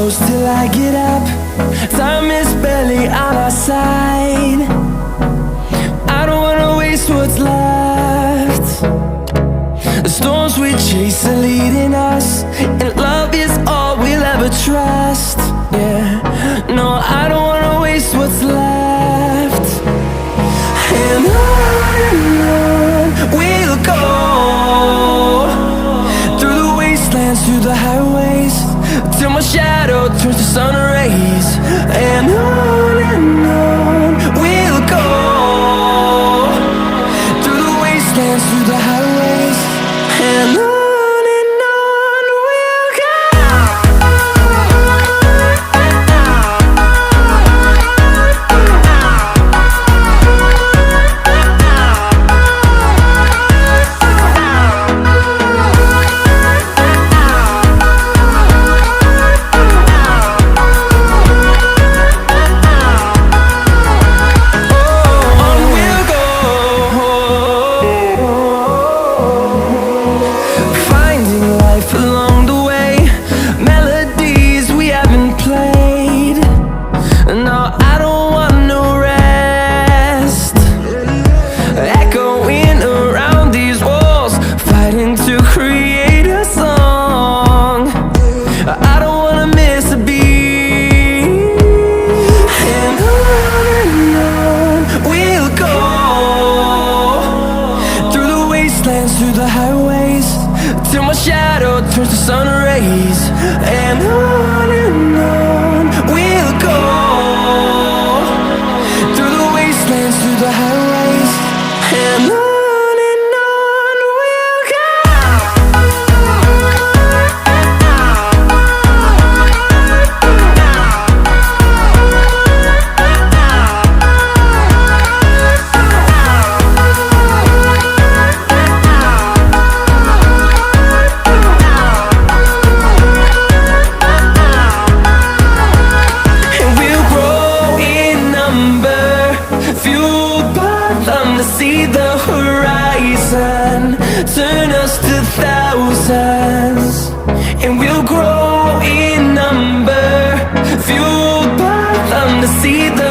close till I get up. Time is barely on our side. I don't wanna waste what's left. The storms we chase are leading us, and love is all we'll ever trust. Yeah, no, I don't wanna waste what's left. And on we'll go, through the wastelands, through the highways, till my shadow turns to sun rays. And on we'll go, through the wastelands, through the highways, and on we'll go. Through the highways, till my shadow turns to sun rays. And on we'll go, through the wastelands, through the highways, and on we'll go. See the horizon, turn us to thousands, and we'll grow in number, fueled by them to see the